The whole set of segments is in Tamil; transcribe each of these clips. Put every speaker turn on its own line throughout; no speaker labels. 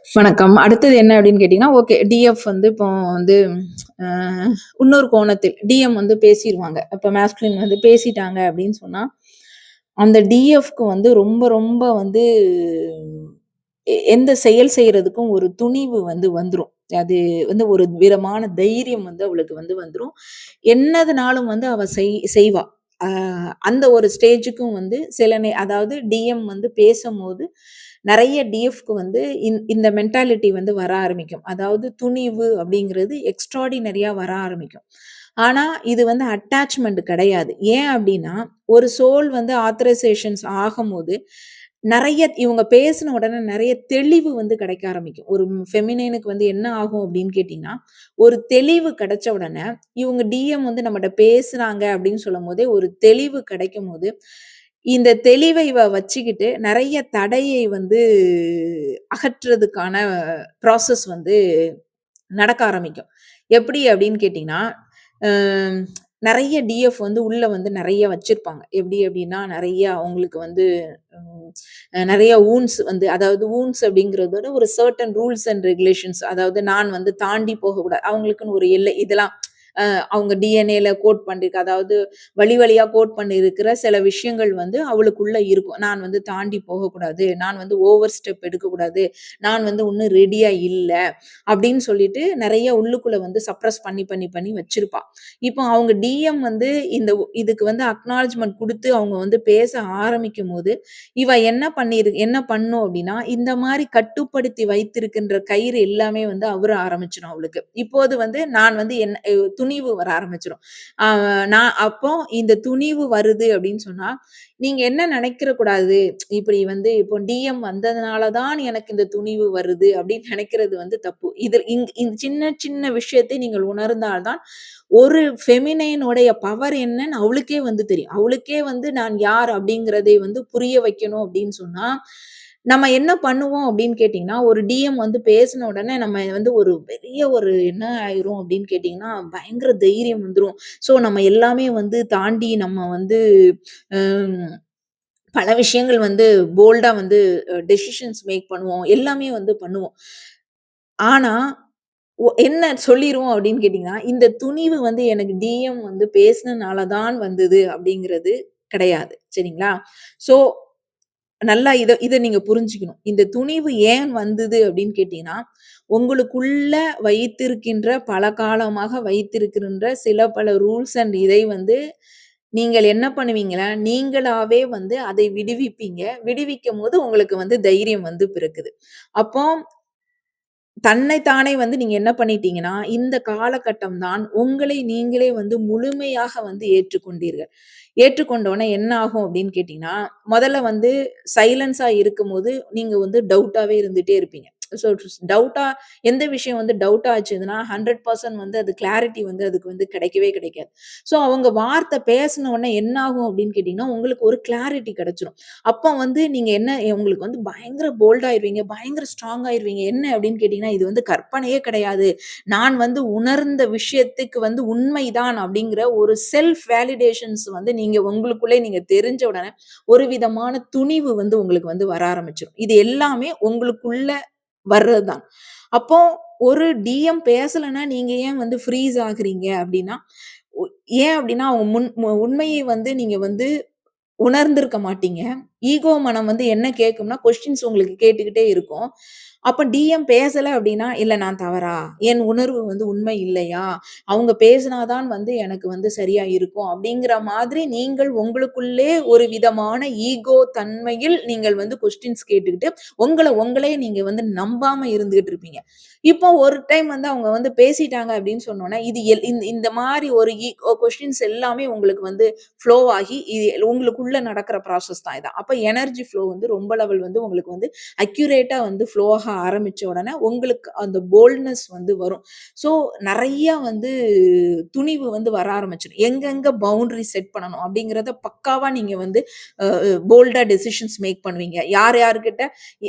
வணக்கம். அடுத்தது என்ன அப்படின்னு கேட்டீங்கன்னா, ஓகே டிஎஃப் வந்து இப்போ வந்து அ இன்னொரு கோணத்தில் டிஎம் வந்து பேசிருவாங்க. இப்ப மாஸ்குலின் வந்து பேசிட்டாங்க அப்படின்னு சொன்னா, அந்த டிஎஃப்க்கு வந்து ரொம்ப ரொம்ப வந்து எந்த செயல் செய்றதுக்கும் ஒரு துணிவு வந்து வந்துரும். அது வந்து ஒரு விதமான தைரியம் வந்து அவளுக்கு வந்து வந்துரும். என்னதுனாலும் வந்து அவ செய்வா. அ அந்த ஒரு ஸ்டேஜுக்கும் வந்து சில அதாவது டிஎம் வந்து பேசம்போது, நெறைய டிஎஃப்க்கு வந்து இந்த மென்டாலிட்டி வந்து வர ஆரம்பிக்கும். அதாவது துணிவு அப்படிங்கிறது எக்ஸ்ட்ரார்டினரியா வர ஆரம்பிக்கும். ஆனா, இது வந்து அட்டாச்மென்ட் கிடையாது. ஏன் அப்படின்னா, ஒரு சோல் வந்து ஆத்தரைசேஷன்ஸ் ஆகம்போது, நெறைய இவங்க பேசின உடனே நெறைய தெளிவு வந்து கிடைக்க ஆரம்பிக்கும். ஒரு ஃபெமினைனுக்கு வந்து என்ன ஆகும் அப்படின்னு கேட்டீங்கன்னா, ஒரு தெளிவு கிடைச்ச உடனே, இவங்க டிஎம் வந்து நம்மட்ட பேசுறாங்க அப்படின்னு சொல்லும்போதே, ஒரு தெளிவு கிடைக்கும்போது, இந்த தெளிவை இவ வச்சுக்கிட்டு நெறைய தடையை வந்து அகற்றுறதுக்கான ப்ராசஸ் வந்து நடக்க ஆரம்பிக்கும். எப்படி அப்படின்னு கேட்டீங்கன்னா, அ நெறைய டிஎஃப் வந்து உள்ள வந்து நெறைய வச்சிருப்பாங்க. எப்படி அப்படின்னா, நெறைய அவங்களுக்கு வந்து ம் நெறைய வூண்ட்ஸ் வந்து அதாவது வூண்ட்ஸ் அப்படிங்கிறத விட ஒரு சர்டன் ரூல்ஸ் அண்ட் ரெகுலேஷன்ஸ் அதாவது நான் வந்து தாண்டி போகக்கூடாது. அவங்களுக்குன்னு ஒரு எல்லை இதெல்லாம் அவங்க டிஎன்ஏல கோட் பண்ணிருக்கு. அதாவது வழி வழியா கோட் பண்ணியிருக்கிற சில விஷயங்கள் வந்து அவளுக்குள்ள இருக்கும். நான் வந்து தாண்டி போகக்கூடாது. நான் வந்து ஓவர் ஸ்டெப் எடுக்கக்கூடாது. நான் வந்து இன்னும் ரெடியா இல்ல. அப்படின்னு சொல்லிட்டு நெறைய உள்ளுக்குள்ள வந்து சப்ரஸ் பண்ணி வச்சிருப்பா. இப்போ அவங்க டிஎம் வந்து இதுக்கு வந்து அக்னாலஜ்மென்ட் குடுத்து அவங்க வந்து பேச ஆரம்பிக்கும்போது, இவ என்ன பண்ணும் அப்படின்னா, இந்த மாரி கட்டுப்படுத்தி வைத்திருக்கின்ற கயிறு எல்லாமே வந்து அவுர ஆரம்பிச்சுரும் அவளுக்கு. இப்போது வந்து நான் வந்து துணிவு வர ஆரம்பிச்சுரும். அ நான் அப்போ இந்த துணிவு வருது அப்படின்னு சொன்னா, நீங்க என்ன நெனைக்கிற கூடாது. இப்படி வந்து இப்போ டிஎம் வந்ததுனால தான் எனக்கு இந்த துணிவு வருது அப்படின்னு நெனைக்கிறது வந்து தப்பு. இந்த சின்ன சின்ன விஷயத்தை நீங்கள் உணர்ந்தால் தான் ஒரு ஃபெமினைனுடைய பவர் என்னன்னு அவளுக்கே வந்து தெரியும். அவளுக்கே வந்து நான் யார் அப்படிங்கிறதை வந்து புரிய வைக்கணும் அப்படின்னு சொன்னா, நம்ம என்ன பண்ணுவோம் அப்படின்னு கேட்டீங்கன்னா, ஒரு டிஎம் வந்து பேசின உடனே நம்ம வந்து ஒரு பெரிய ஒரு என்ன ஆயிரும் அப்படின்னு கேட்டீங்கன்னா, பயங்கர தைரியம் வந்துரும். ஸோ நம்ம எல்லாமே வந்து தாண்டி நம்ம வந்து ம் பல விஷயங்கள் வந்து போல்டா வந்து டெசிஷன்ஸ் மேக் பண்ணுவோம். எல்லாமே வந்து பண்ணுவோம். ஆனா, என்ன சொல்லிருவோம் அப்படின்னு கேட்டீங்கன்னா, இந்த துணிவு வந்து எனக்கு டிஎம் வந்து பேசினனால தான் வந்தது அப்படிங்கிறது கிடையாது. சரிங்களா? ஸோ நல்லா இத இத நீங்க புரிஞ்சுக்கணும். இந்த துணிவு ஏன் வந்தது அப்படின்னு கேட்டீங்கன்னா, உங்களுக்குள்ள வைத்திருக்கின்ற பல காலமாக வைத்திருக்கின்ற சில பல ரூல்ஸ் அண்ட் இதை வந்து நீங்கள் என்ன பண்ணுவீங்கன்னா, நீங்களாவே வந்து அதை விடுவிப்பீங்க. விடுவிக்கும்போது உங்களுக்கு வந்து தைரியம் வந்து பிறக்குது. அப்போ தன்னை தானே வந்து நீங்க என்ன பண்ணிட்டீங்கன்னா, இந்த காலகட்டம் தான் உங்களை நீங்களே வந்து முழுமையாக வந்து ஏற்றுக்கொண்டீர்கள். ஏற்றுக்கொண்டோனே என்ன ஆகும் அப்படின்னு கேட்டீங்கன்னா, முதல்ல வந்து சைலன்ஸா இருக்கும்போது, நீங்க வந்து டவுட்டாவே இருந்துட்டே இருப்பீங்க. ஸோ டவுட்டா எந்த விஷயம் வந்து டவுட்டா ஆச்சுதுன்னா, 100% வந்து அது கிளாரிட்டி வந்து அதுக்கு வந்து கிடைக்கவே கிடைக்காது. ஸோ அவங்க வார்த்தை பேசின உடனே என்ன ஆகும் அப்படின்னு கேட்டீங்கன்னா, உங்களுக்கு ஒரு கிளாரிட்டி கிடைச்சிரும். அப்ப வந்து நீங்க என்ன உங்களுக்கு வந்து பயங்கர போல்ட் ஆயிருவீங்க. பயங்கர ஸ்ட்ராங் ஆயிருவீங்க. என்ன அப்படின்னு கேட்டீங்கன்னா, இது வந்து கற்பனையே கிடையாது. நான் வந்து உணர்ந்த விஷயத்துக்கு வந்து உண்மைதான் அப்படிங்கிற ஒரு செல்ஃப் வேலிடேஷன்ஸ் வந்து நீங்க உங்களுக்குள்ளே நீங்க தெரிஞ்ச உடனே, ஒரு விதமான துணிவு வந்து உங்களுக்கு வந்து வர ஆரம்பிச்சுரும். இது எல்லாமே உங்களுக்குள்ள வர்றது தான். அப்போ ஒரு டிஎம் பேசலன்னா, நீங்க ஏன் வந்து ஃப்ரீஸ் ஆகுறீங்க அப்படின்னா, உ ஏன் அப்படின்னா, அவங்க உண்மையை வந்து நீங்க வந்து உணர்ந்திருக்க மாட்டீங்க. ஈகோ மனம் வந்து என்ன கேட்கும்னா, கொஸ்டின்ஸ் உங்களுக்கு கேட்டுக்கிட்டே இருக்கும். அப்ப டிஎம் பேசல அப்டின்னா, "இல்ல நான் தவறா? என் உணர்வு வந்து உண்மை இல்லையா? அவங்க பேசினா தான் வந்து எனக்கு வந்து சரியா இருக்கும்." அப்படிங்கிற மாதிரி நீங்கள் உங்களுக்குள்ளே ஒரு விதமான ஈகோ தன்மையில் நீங்கள் வந்து கொஸ்டின்ஸ் கேட்டுக்கிட்டு, உங்களே நீங்க வந்து நம்பாம இருந்துகிட்டு இருப்பீங்க. இப்போ ஒரு டைம் வந்து அவங்க வந்து பேசிட்டாங்க அப்படின்னு சொன்னோனே, இது இந்த மாரி ஒரு கொஸ்டின்ஸ் எல்லாமே உங்களுக்கு வந்து ஃப்ளோ ஆகி, இது உங்களுக்குள்ள நடக்கிற ப்ராசஸ் தான் இது. அப்ப எனர்ஜி ஃப்ளோ வந்து ரொம்ப லெவல் வந்து உங்களுக்கு வந்து அக்யூரேட்டா வந்து ஃப்ளோ ஆக ஆரம்பிச்ச உடனே, உங்களுக்கு அந்த போல்ட்னஸ் வந்து வரும். ஸோ நெறைய வந்து துணிவு வந்து வர ஆரம்பிச்சுரும். எங்கெங்க பவுண்டரி செட் பண்ணணும் அப்படிங்கிறத பக்காவா நீங்க வந்து போல்டா டெசிஷன்ஸ் மேக் பண்ணுவீங்க. யார்கிட்ட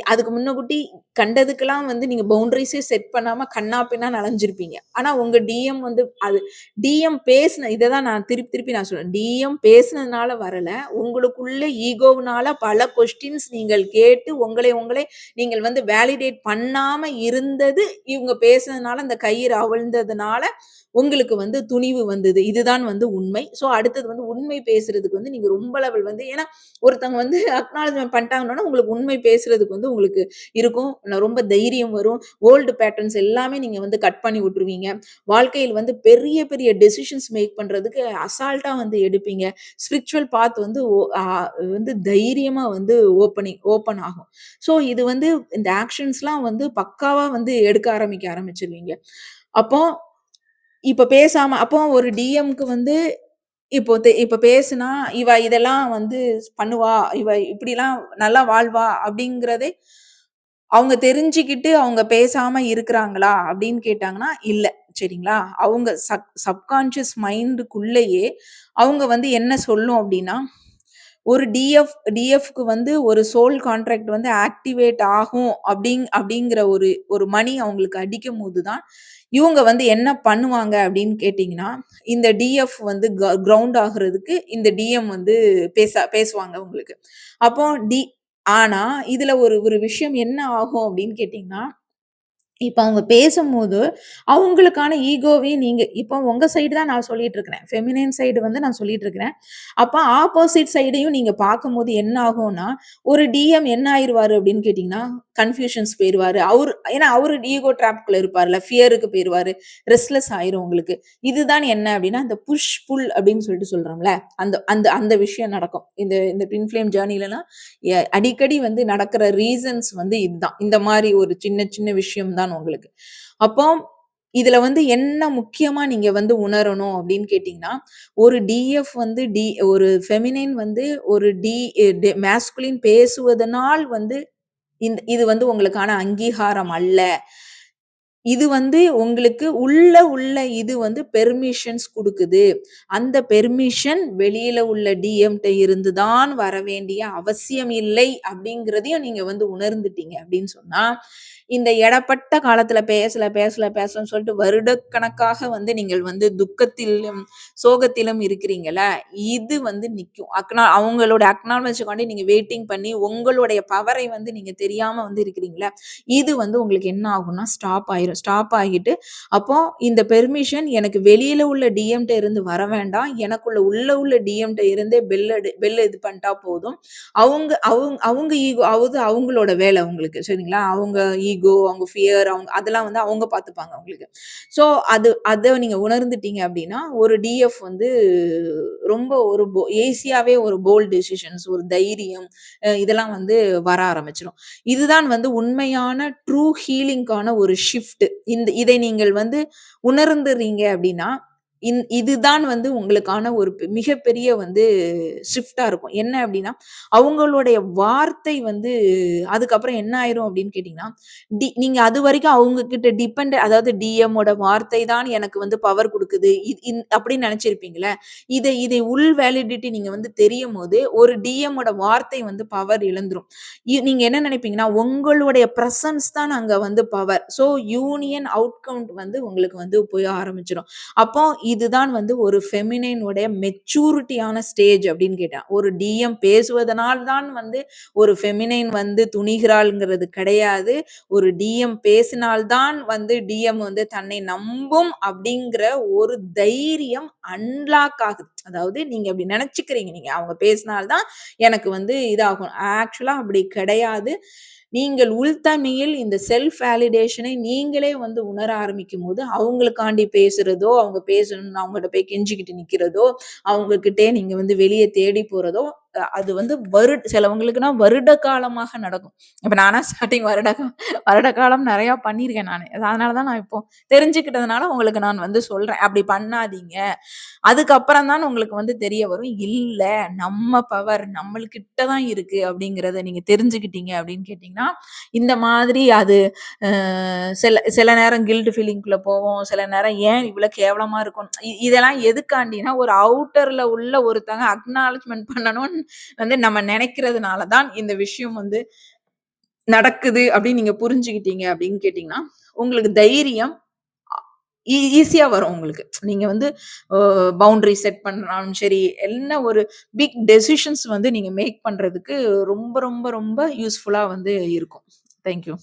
அதுக்கு முன்னக்கூட்டி கண்டதுக்கெல்லாம் வந்து நீங்க பவுண்டரீஸே செட் பண்ணாம கன்னா பின்னான்னு அலைஞ்சிருப்பீங்க. ஆனா உங்க டிஎம் வந்து இத தான் நான் திருப்பி திருப்பி நான் சொல்றேன். டிஎம் பேசினதுனால வரல. உங்களுக்குள்ள ஈகோவுனால பல கொஸ்டின்ஸ் நீங்கள் கேட்டு உங்களே நீங்கள் வந்து வேலிடேட் பண்ணாம இருந்தது, இவங்க பேசுனதுனால அந்த கயிறு அவிழ்ந்ததுனால உங்களுக்கு வந்து துணிவு வந்தது. இதுதான் வந்து உண்மை. ஸோ அடுத்தது வந்து உண்மை பேசுறதுக்கு வந்து நீங்க ரொம்ப லெவல் வந்து ஏன்னா ஒருத்தவங்க வந்து அக்னாலஜ்மென்ட் பண்ணிட்டாங்கன்னா, உங்களுக்கு உண்மை பேசுறதுக்கு வந்து உங்களுக்கு இருக்கும். ரொம்ப தைரியம் வரும். ஓல்டு பேட்டர்ன்ஸ் எல்லாமே நீங்க வந்து கட் பண்ணி விட்டுருவீங்க. வாழ்க்கையில் வந்து பெரிய பெரிய டெசிஷன்ஸ் மேக் பண்றதுக்கு அசால்ட்டா வந்து எடுப்பீங்க. ஸ்பிரிச்சுவல் பாத் வந்து வந்து தைரியமா வந்து ஓப்பன் ஆகும். ஸோ இது வந்து இந்த ஆக்ஷன்ஸ்லாம் வந்து பக்காவா வந்து எடுக்க ஆரம்பிச்சுருவீங்க. அப்போ இப்ப பேசாம அப்போ ஒரு டிஎம்க்கு வந்து இப்ப பேசுனா, இவ இதெல்லாம் வந்து பண்ணுவா, இவ இப்படிலாம் நல்லா வாழ்வா அப்படிங்கிறதே அவங்க தெரிஞ்சுக்கிட்டு அவங்க பேசாம இருக்கிறாங்களா அப்படின்னு கேட்டாங்கன்னா, இல்ல. சரிங்களா? அவங்க சப்கான்ஷியஸ் மைண்டுக்குள்ளேயே அவங்க வந்து என்ன சொல்லும் அப்படின்னா, ஒரு டிஎஃப்க்கு வந்து ஒரு சோல் கான்ட்ராக்ட் வந்து ஆக்டிவேட் ஆகும் அப்படிங்கிற ஒரு ஒரு மணி அவங்களுக்கு அடிக்கும்போது தான், இவங்க வந்து என்ன பண்ணுவாங்க அப்படின்னு கேட்டீங்கன்னா, இந்த டிஎஃப் வந்து கிரவுண்ட் ஆகுறதுக்கு இந்த டிஎம் வந்து பேசுவாங்க உங்களுக்கு. அப்போ ஆனா, இதுல ஒரு ஒரு விஷயம் என்ன ஆகும் அப்படின்னு கேட்டீங்கன்னா, இப்ப அவங்க பேசும்போது, அவங்களுக்கான ஈகோவையும் நீங்க இப்போ உங்க சைடு தான் நான் சொல்லிட்டு இருக்கிறேன். ஃபெமினைன் சைடு வந்து நான் சொல்லிட்டு இருக்கிறேன். அப்ப ஆப்போசிட் சைடையும் நீங்க பார்க்கும்போது என்ன ஆகும்னா, ஒரு டிஎம் என்ன ஆயிருவாரு அப்படின்னு கேட்டீங்கன்னா, கன்ஃப்யூஷன்ஸ் போயிருவாரு. ஏன்னா அவரு ஈகோ ட்ராப்குள்ள இருப்பார்ல. ஃபியருக்கு போயிருவாரு. ரெஸ்ட்லெஸ் ஆயிரும் உங்களுக்கு. இதுதான் என்ன அப்படின்னா, அந்த புஷ், புல் அப்படின்னு சொல்லிட்டு சொல்றோம்ல. அந்த அந்த அந்த விஷயம் நடக்கும். இந்த இந்த ட்வின் ஃப்ளேம் ஜர்னிலலாம் அடிக்கடி வந்து நடக்கிற ரீசன்ஸ் வந்து இதுதான். இந்த மாரி ஒரு சின்ன சின்ன விஷயம் தான் உங்களுக்கு. அப்போ இதுல வந்து என்ன முக்கியமா நீங்க வந்து உணரணும் அப்படின்னு கேட்டீங்கன்னா, ஒரு டிஎஃப் வந்து ஒரு ஃபெமினைன் வந்து ஒரு மாஸ்குலின் பேசுவதனால் வந்து இது வந்து உங்களுக்கான அங்கீகாரம் அல்ல. இது வந்து உங்களுக்கு உள்ள இது வந்து பெர்மிஷன்ஸ் குடுக்குது. அந்த பெர்மிஷன் வெளியில உள்ள டிஎம்ட்ட இருந்து தான் வரவேண்டிய அவசியம் இல்லை அப்படிங்கிறதையும் நீங்க வந்து உணர்ந்துட்டீங்க அப்படின்னு சொன்னா, இந்த எடப்பட்ட காலத்துல பேசலன்னு சொல்லிட்டு வருடக்கணக்காக வந்து நீங்கள் வந்து துக்கத்திலும், சோகத்திலும் இருக்கிறீங்கல்ல, இது வந்து நிக்கும். அவங்களோட அக்னாலஜ்க்காண்டி நீங்க வெயிட்டிங் பண்ணி உங்களுடைய பவரை வந்து நீங்க தெரியாம வந்து இருக்கிறீங்கல்ல, இது வந்து உங்களுக்கு என்ன ஆகும்னா ஸ்டாப் ஆயிரும். ஸ்டாப் ஆகிட்டு, அப்போ இந்த பெர்மிஷன் எனக்கு வெளியில உள்ள டிஎம்ட்ட இருந்து வர வேண்டாம். எனக்குள்ள உள்ள டிஎம்ட்ட இருந்தே பெல் இது பண்ணிட்டா போதும். அவங்க அவங்க அவங்க ஈகோ அவங்களோட வேலை உங்களுக்கு. சரிங்களா? அவங்க ஈகோ, அவங்க ஃபியர் அதெல்லாம் வந்து அவங்க பார்த்துப்பாங்க உங்களுக்கு. ஸோ அத நீங்க உணர்ந்துட்டீங்க அப்படின்னா, ஒரு டிஎஃப் வந்து ரொம்ப ஒரு ஈஸியாவே ஒரு போல்ட் டெசிஷன்ஸ், ஒரு தைரியம் இதெல்லாம் வந்து வர ஆரம்பிச்சுரும். இதுதான் வந்து உண்மையான ட்ரூ ஹீலிங்க்கான ஒரு ஷிஃப்ட். இதை நீங்கள் வந்து உணர்ந்துறீங்க அப்படின்னா, இதுதான் வந்து உங்களுக்கான ஒரு மிகப்பெரிய வந்து ஷிஃப்ட்டா இருக்கும். என்ன அப்படின்னா, அவங்களுடைய வார்த்தை வந்து அதுக்கப்புறம் என்ன ஆயிரும் அப்படின்னு கேட்டீங்கன்னா, நீங்க அதுவரைக்கும் அவங்க கிட்ட அதாவது டிஎம்மோட வார்த்தை தான் எனக்கு வந்து பவர் குடுக்குது. அப்படின்னு நெனச்சிருப்பீங்கல்ல. இதை உள் வேலிடிட்டி நீங்க வந்து தெரியும்போது, ஒரு டிஎம்மோட வார்த்தை வந்து பவர் இழந்துரும். நீங்க என்ன நெனைப்பீங்கன்னா, உங்களுடைய பிரசன்ஸ் தான் அங்க வந்து பவர். ஸோ யூனியன் அவுட்கவுண்ட் வந்து உங்களுக்கு வந்து போய் ஆரம்பிச்சுரும். அப்போ இதுதான் வந்து ஒரு ஃபெமினைன் உடைய மெச்சூரிட்டியான ஸ்டேஜ் அப்படின்னு கேட்டேன். ஒரு டிஎம் பேசுவதனால் தான் வந்து ஒரு ஃபெமினைன் வந்து துணிகிறாள்ங்கிறது கிடையாது. ஒரு டிஎம் பேசினால் தான் வந்து டிஎம் வந்து தன்னை நம்பும் அப்படிங்கிற ஒரு தைரியம் அன்லாக் ஆகுது. அதாவது நீங்க அப்படி நினைச்சுக்கிறீங்க. நீங்க அவங்க பேசினால் தான் எனக்கு வந்து இதாகும். ஆக்சுவலா அப்படி கிடையாது. நீங்கள் உள்தன்மையில் இந்த செல்ஃப் வேலிடேஷனை நீங்களே வந்து உணர ஆரம்பிக்கும்போது, அவங்களுக்காண்டி பேசுறதோ, அவங்க பேசணும்னு அவங்ககிட்ட போய் கெஞ்சிக்கிட்டு நிக்கிறதோ, அவங்க கிட்டயே நீங்க வந்து வெளிய தேடி போறதோ, அது வந்து சிலவங்களுக்குன்னா வருட காலமாக நடக்கும். இப்ப நானா ஸ்டார்ட்டிங் வருட காலம் நெறையா பண்ணியிருக்கேன் நானு. அதனால தான் நான் இப்போ தெரிஞ்சுக்கிட்டதுனால உங்களுக்கு நான் வந்து சொல்றேன். அப்படி பண்ணாதீங்க. அதுக்கப்புறம் தான் உங்களுக்கு வந்து தெரிய வரும். இல்ல நம்ம பவர் நம்மள்கிட்ட தான் இருக்கு அப்படிங்கிறத நீங்க தெரிஞ்சுக்கிட்டீங்க அப்படின்னு கேட்டீங்கன்னா, இந்த மாதிரி அது அ சில சில நேரம் கில்ட் ஃபீலிங்க்குள்ள போவோம். சில நேரம் ஏன் இவ்வளோ கேவலமா இருக்கும். இதெல்லாம் எதுக்காண்டின்னா, ஒரு அவுட்டர்ல உள்ள ஒருத்தங்க அக்னாலஜ்மென்ட் பண்ணணும்னு வந்து நம்ம நெனைக்கிறதுனால தான் இந்த விஷயம் வந்து நடக்குது அப்படின்னு நீங்க புரிஞ்சுக்கிட்டீங்க அப்படின்னு கேட்டீங்கன்னா, உங்களுக்கு தைரியம் ஈஸியா வரும் உங்களுக்கு. நீங்க வந்து அ பவுண்டரி செட் பண்ணாலும் சரி, என்ன ஒரு பிக் டெசிஷன்ஸ் வந்து நீங்க மேக் பண்றதுக்கு ரொம்ப ரொம்ப ரொம்ப யூஸ்ஃபுல்லா வந்து இருக்கும். Thank you.